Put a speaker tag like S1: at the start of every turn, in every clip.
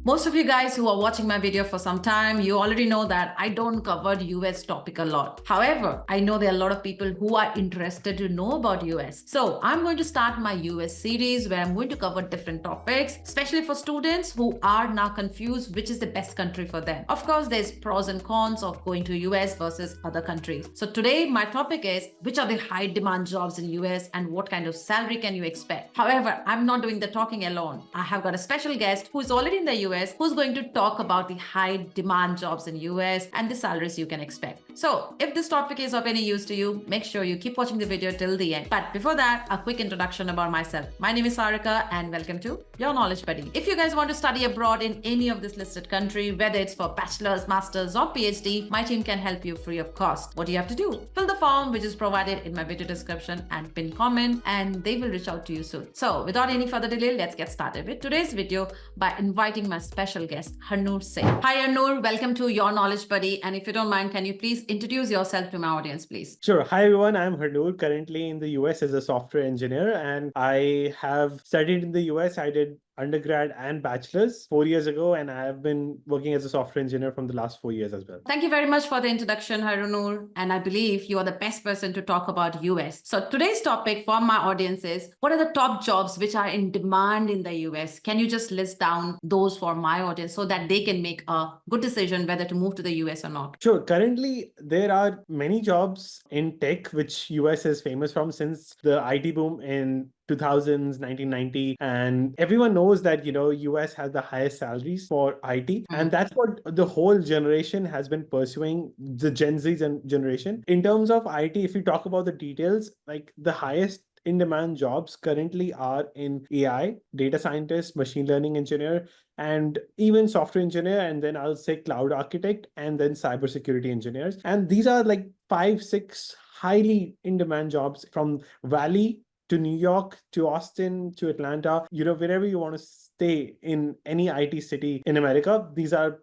S1: Most of you guys who are watching my video for some time, you already know that I don't cover US topic a lot. However, I know there are a lot of people who are interested to know about US. So I'm going to start my US series where I'm going to cover different topics, especially for students who are now confused which is the best country for them. Of course, there's pros and cons of going to US versus other countries. So today my topic is which are the high demand jobs in US and what kind of salary can you expect. However, I'm not doing the talking alone. I have got a special guest who is already in the US who's going to talk about the high demand jobs in US and the salaries you can expect. So if this topic is of any use to you, make sure you keep watching the video till the end. But before that, a quick introduction about myself. My name is Sarika and welcome to Your Knowledge Buddy. If you guys want to study abroad in any of this listed country, whether it's for bachelor's, master's or PhD, my team can help you free of cost. What do you have to do? Fill the form which is provided in my video description and pin comment and they will reach out to you soon. So without any further delay, let's get started with today's video by inviting my special guest, Harnoor Singh. Hi Harnoor, welcome to Your Knowledge Buddy. And if you don't mind, can you please introduce yourself to my audience, please?
S2: Sure. Hi everyone, I'm Harnoor, currently in the US as a software engineer, and I have studied in the US. I did undergrad and bachelor's 4 years ago, and I have been working as a software engineer from the last 4 years as well.
S1: Thank you very much for the introduction, Harnoor. And I believe you are the best person to talk about US. So today's topic for my audience is, what are the top jobs which are in demand in the US? Can you just list down those for my audience so that they can make a good decision whether to move to the US or not?
S2: Sure. Currently, there are many jobs in tech, which US is famous from since the IT boom in 2000s, 1990, and everyone knows that US has the highest salaries for IT, and that's what the whole generation has been pursuing, the Gen Z generation. In terms of IT, if we talk about the details, like the highest in-demand jobs currently are in AI, data scientist, machine learning engineer, and even software engineer, and then I'll say cloud architect, and then cybersecurity engineers. And these are like 5, 6 highly in-demand jobs from Valley to New York, to Austin, to Atlanta, wherever you want to stay in any IT city in America. These are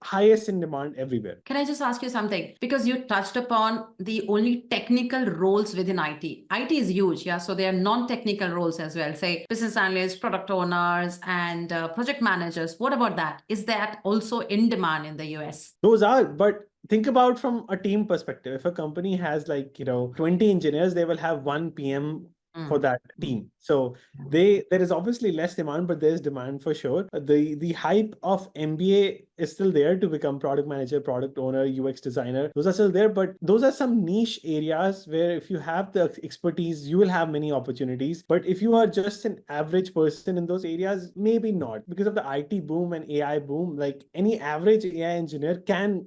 S2: highest in demand everywhere.
S1: Can I just ask you something? Because you touched upon the only technical roles within IT. IT is huge, yeah? So there are non-technical roles as well, say business analysts, product owners, and project managers. What about that? Is that also in demand in the US?
S2: Those are, but think about from a team perspective. If a company has 20 engineers, they will have one PM for that team. So there is obviously less demand, but there's demand for sure. The hype of MBA is still there to become product manager, product owner, UX designer. Those are still there, but those are some niche areas where if you have the expertise, you will have many opportunities. But if you are just an average person in those areas, maybe not. Because of the IT boom and AI boom, like any average AI engineer can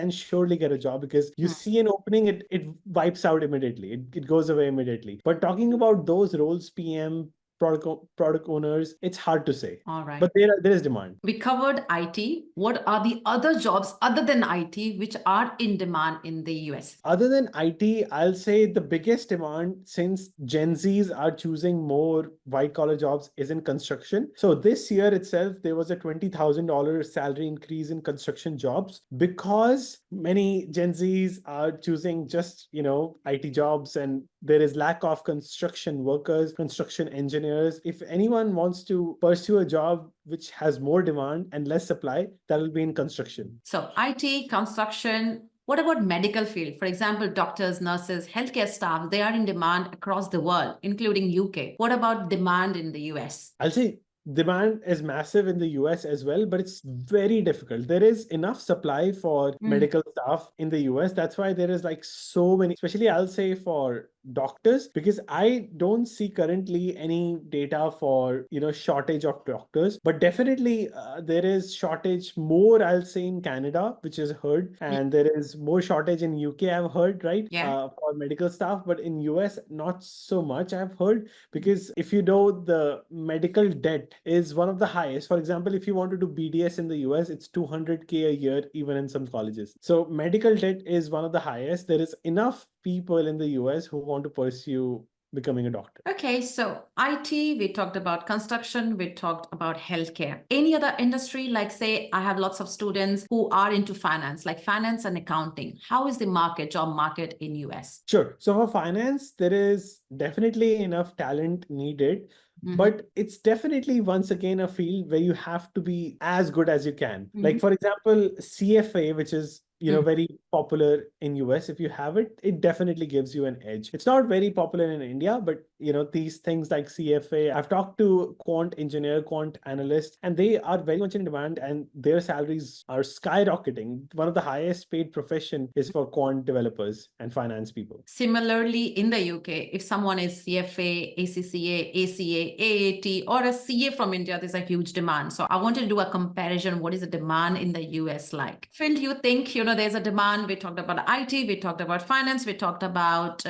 S2: surely get a job, because you see an opening, it wipes out immediately. It goes away immediately. But talking about those roles, PM, product owners, it's hard to say.
S1: All right.
S2: But there is demand.
S1: We covered IT. What are the other jobs other than IT which are in demand in the US?
S2: Other than IT, I'll say the biggest demand, since Gen Zs are choosing more white collar jobs, is in construction. So this year itself, there was a $20,000 salary increase in construction jobs, because many Gen Zs are choosing just, IT jobs, and there is lack of construction workers, construction engineers. If anyone wants to pursue a job which has more demand and less supply, that will be in construction.
S1: So IT, construction. What about medical field? For example, doctors, nurses, healthcare staff, they are in demand across the world, including UK. What about demand in the US?
S2: I'll say demand is massive in the US as well, but it's very difficult. There is enough supply for medical staff in the US. That's why there is so many, especially I'll say for doctors, because I don't see currently any data for shortage of doctors, but definitely there is shortage more, I'll say, in Canada, which is heard, and there is more shortage in UK, I've heard, right? For medical staff. But in US, not so much, I've heard, because if the medical debt is one of the highest. For example, if you want to do BDS in the US, it's $200K a year, even in some colleges. So medical debt is one of the highest. There is enough people in the US who want to pursue becoming a doctor.
S1: Okay, so IT, we talked about construction, we talked about healthcare. Any other industry, like say, I have lots of students who are into finance, like finance and accounting. How is the job market in US?
S2: Sure. So for finance, there is definitely enough talent needed, but it's definitely once again a field where you have to be as good as you can. Like for example, CFA, which is very popular in US. If you have it, it definitely gives you an edge. It's not very popular in India, but these things like CFA, I've talked to quant engineer, quant analysts, and they are very much in demand and their salaries are skyrocketing. One of the highest paid profession is for quant developers and finance people.
S1: Similarly, in the UK, if someone is CFA, ACCA, ACA, AAT, or a CA from India, there's a huge demand. So I wanted to do a comparison. What is the demand in the US like? Phil, do you think, there's a demand? We talked about IT, we talked about finance, we talked about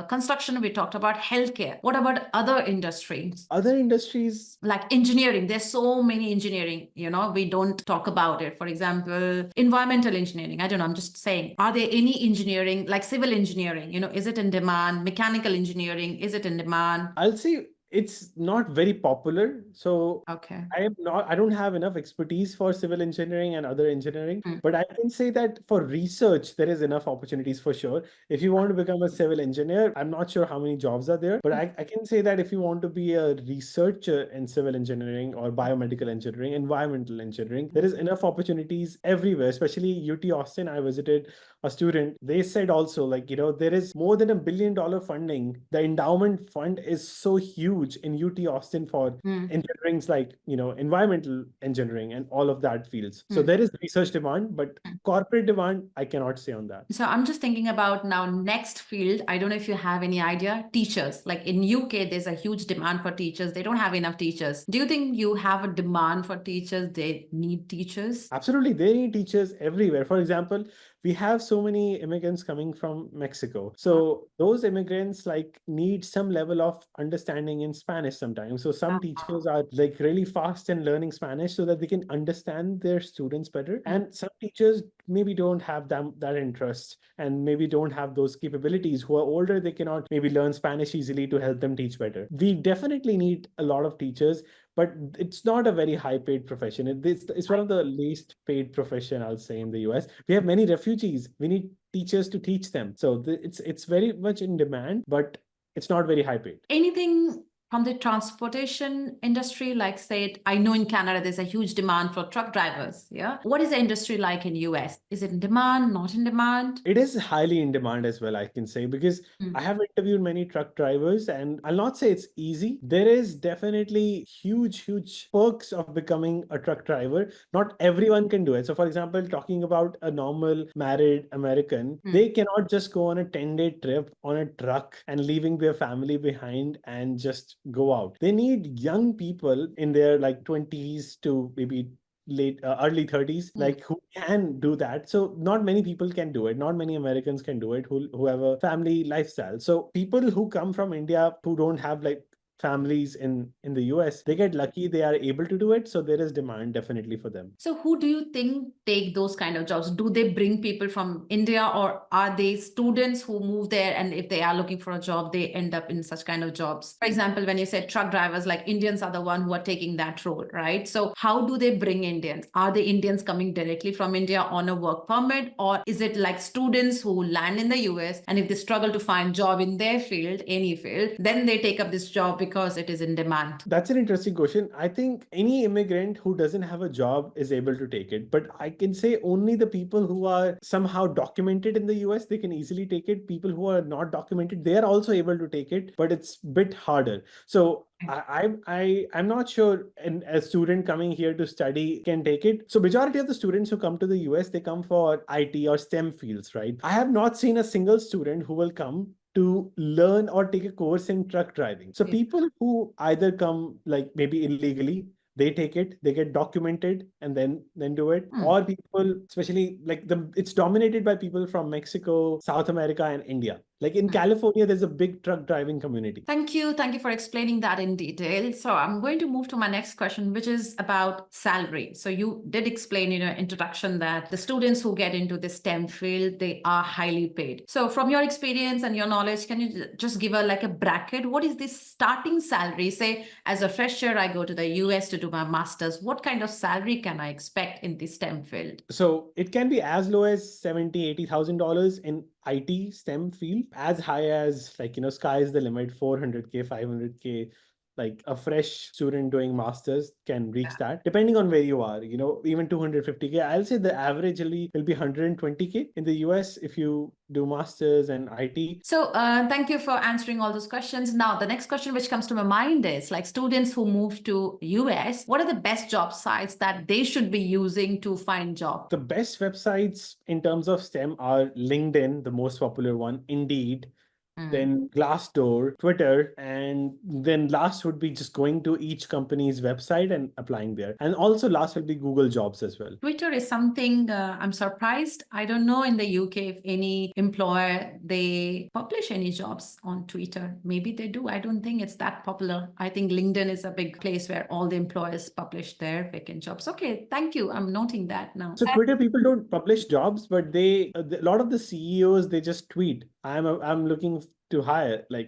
S1: construction, we talked about healthcare. What about other industries?
S2: Other industries,
S1: like engineering, there's so many engineering, we don't talk about it. For example, environmental engineering, I don't know, I'm just saying, are there any engineering like civil engineering, is it in demand? Mechanical engineering, is it in demand?
S2: I'll say it's not very popular. So
S1: Okay.
S2: I don't have enough expertise for civil engineering and other engineering, but I can say that for research, there is enough opportunities for sure. If you want to become a civil engineer, I'm not sure how many jobs are there, but I can say that if you want to be a researcher in civil engineering or biomedical engineering, environmental engineering, there is enough opportunities everywhere, especially UT Austin. I visited a student. They said also, like, there is more than $1 billion funding. The endowment fund is so huge in UT Austin for engineering, like, environmental engineering and all of that fields. So there is research demand, but corporate demand, I cannot say on that.
S1: So I'm just thinking about now next field. I don't know if you have any idea. Teachers, like in UK, there's a huge demand for teachers. They don't have enough teachers. Do you think you have a demand for teachers? They need teachers?
S2: Absolutely. They need teachers everywhere. For example, we have so many immigrants coming from Mexico. So those immigrants like need some level of understanding in Spanish sometimes. So some teachers are like really fast in learning Spanish so that they can understand their students better. And some teachers maybe don't have that interest and maybe don't have those capabilities. Who are older, they cannot maybe learn Spanish easily to help them teach better. We definitely need a lot of teachers, but it's not a very high paid profession. It's one of the least paid profession, I'll say, in the US. We have many refugees. We need teachers to teach them. So it's very much in demand, but it's not very high paid.
S1: Anything from the transportation industry, like say, I know in Canada, there's a huge demand for truck drivers. Yeah. What is the industry like in US? Is it in demand, not in demand?
S2: It is highly in demand as well, I can say, because I have interviewed many truck drivers and I'll not say it's easy. There is definitely huge perks of becoming a truck driver. Not everyone can do it. So for example, talking about a normal married American, they cannot just go on a 10-day trip on a truck and leaving their family behind and just go out. They need young people in their like 20s to maybe early 30s, like who can do that. So not many people can do it. Not many Americans can do it who have a family lifestyle. So people who come from India who don't have like families in the US, they get lucky, they are able to do it. So there is demand definitely for them.
S1: So who do you think take those kind of jobs? Do they bring people from India, or are they students who move there and if they are looking for a job, they end up in such kind of jobs? For example, when you said truck drivers, like Indians are the one who are taking that role, right? So how do they bring Indians? Are the Indians coming directly from India on a work permit, or is it like students who land in the US and if they struggle to find job in their field, any field, then they take up this job because it is in demand?
S2: That's an interesting question. I think any immigrant who doesn't have a job is able to take it. But I can say only the people who are somehow documented in the US, they can easily take it. People who are not documented, they are also able to take it, but it's a bit harder. So I'm not sure a student coming here to study can take it. So majority of the students who come to the US, they come for IT or STEM fields, right? I have not seen a single student who will come to learn or take a course in truck driving. So people who either come like maybe illegally, they take it, they get documented and then do it. Or people, especially like it's dominated by people from Mexico, South America, and India. Like in California, there's a big truck driving community.
S1: Thank you. Thank you for explaining that in detail. So I'm going to move to my next question, which is about salary. So you did explain in your introduction that the students who get into the STEM field, they are highly paid. So from your experience and your knowledge, can you just give a bracket? What is this starting salary? Say, as a fresher, I go to the US to do my master's. What kind of salary can I expect in the STEM field?
S2: So it can be as low as $70,000-$80,000 in IT STEM field, as high as sky is the limit, 400K, 500K. Like a fresh student doing masters can reach that, depending on where you are. Even 250K. I'll say the average will be 120K in the US if you do masters and IT.
S1: So thank you for answering all those questions. Now, the next question which comes to my mind is like students who move to US, what are the best job sites that they should be using to find job?
S2: The best websites in terms of STEM are LinkedIn, the most popular one, Indeed, then Glassdoor, Twitter, and then last would be just going to each company's website and applying there. And also last will be Google Jobs as well.
S1: Twitter is something I'm surprised. I don't know in the UK if any employer, they publish any jobs on Twitter. Maybe they do. I don't think it's that popular. I think LinkedIn is a big place where all the employers publish their vacant jobs. Okay, thank you. I'm noting that now.
S2: So Twitter people don't publish jobs, but a lot of the CEOs, they just tweet, I'm looking to hire, a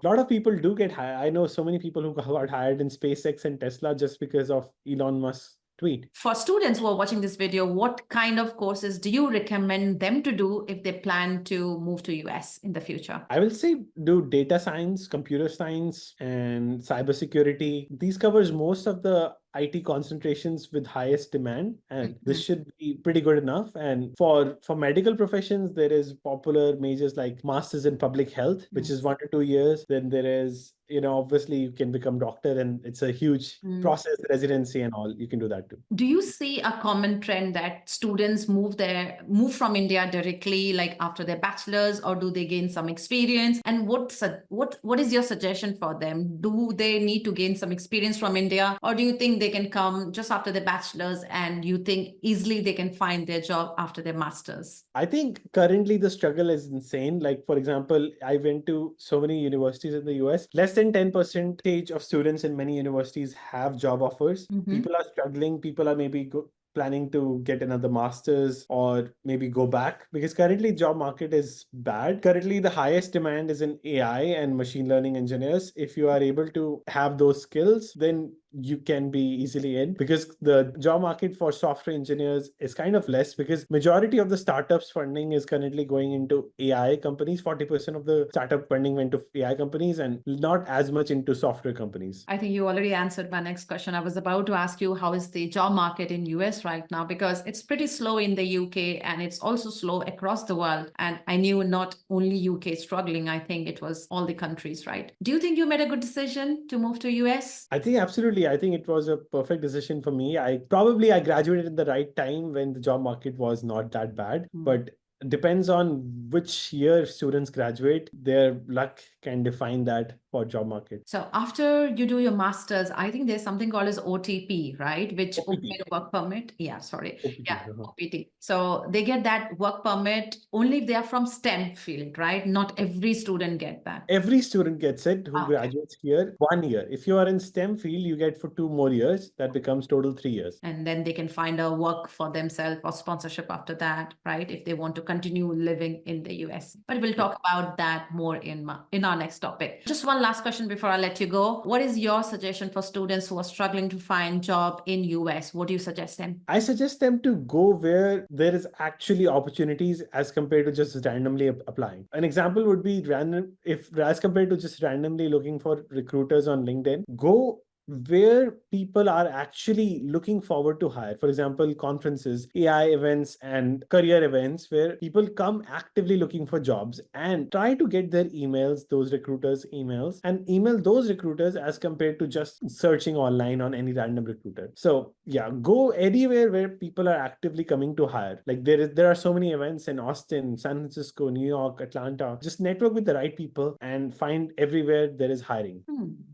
S2: lot of people do get hired. I know so many people who got hired in SpaceX and Tesla just because of Elon Musk's tweet.
S1: For students who are watching this video, what kind of courses do you recommend them to do if they plan to move to US in the future?
S2: I will say do data science, computer science, and cybersecurity. These covers most of the IT concentrations with highest demand, and this should be pretty good enough. And for medical professions, there is popular majors like Masters in Public Health, which is 1 to 2 years. Then there is, obviously you can become doctor, and it's a huge process, residency and all. You can do that too.
S1: Do you see a common trend that students move from India directly, like after their bachelor's, or do they gain some experience? And what is your suggestion for them? Do they need to gain some experience from India, or do you think they can come just after their bachelor's and you think easily they can find their job after their master's?
S2: I think currently the struggle is insane. Like, for example, I went to so many universities in the US. Less than 10% of students in many universities have job offers. People are struggling. People are maybe planning to get another master's or maybe go back, because currently job market is bad. Currently the highest demand is in AI and machine learning engineers. If you are able to have those skills, then you can be easily in, because the job market for software engineers is kind of less, because majority of the startups funding is currently going into AI companies. 40% of the startup funding went to AI companies and not as much into software companies.
S1: I think you already answered my next question. I was about to ask you, how is the job market in US right now? Because it's pretty slow in the UK and it's also slow across the world. And I knew not only UK struggling, I think it was all the countries, right? Do you think you made a good decision to move to US?
S2: I think absolutely. I think it was a perfect decision for me. I graduated at the right time when the job market was not that bad, but depends on which year students graduate. Their luck can define that for job market.
S1: So after you do your master's, I think there's something called as OTP, right? Which open work permit. Yeah, sorry.
S2: OPT.
S1: Yeah, OPT. So they get that work permit only if they are from STEM field, right? Not every student get that.
S2: Every student gets it who graduates here 1 year. If you are in STEM field, you get for 2 more years. That becomes total 3 years.
S1: And then they can find a work for themselves or sponsorship after that, right? If they want to continue living in the US. But we'll talk about that more in our next topic. Just one last question before I let you go. What is your suggestion for students who are struggling to find job in US? What do you suggest them?
S2: I suggest them to go where there is actually opportunities as compared to just randomly applying. An example would be as compared to just randomly looking for recruiters on LinkedIn, go where people are actually looking forward to hire. For example, conferences, AI events, and career events where people come actively looking for jobs, and try to get their emails, those recruiters' emails, and email those recruiters as compared to just searching online on any random recruiter. So yeah, go anywhere where people are actively coming to hire. Like there are so many events in Austin, San Francisco, New York, Atlanta. Just network with the right people and find everywhere there is hiring.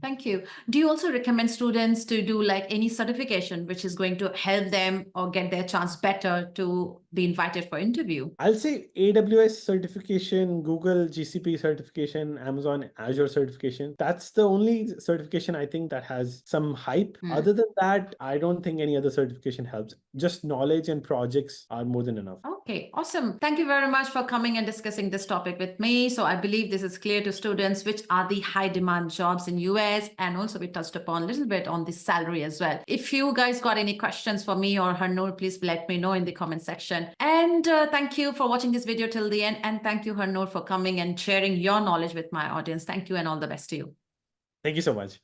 S1: Thank you. Do you also recommend students to do like any certification which is going to help them or get their chance better to be invited for interview?
S2: I'll say AWS certification, Google GCP certification, Amazon Azure certification. That's the only certification I think that has some hype. Other than that, I don't think any other certification helps. Just knowledge and projects are more than enough.
S1: Okay, awesome. Thank you very much for coming and discussing this topic with me. So I believe this is clear to students which are the high demand jobs in US, and also we touched upon a little bit on the salary as well. If you guys got any questions for me or Harnoor, please let me know in the comment section. And thank you for watching this video till the end. And thank you, Harnoor, for coming and sharing your knowledge with my audience. Thank you and all the best to you.
S2: Thank you so much.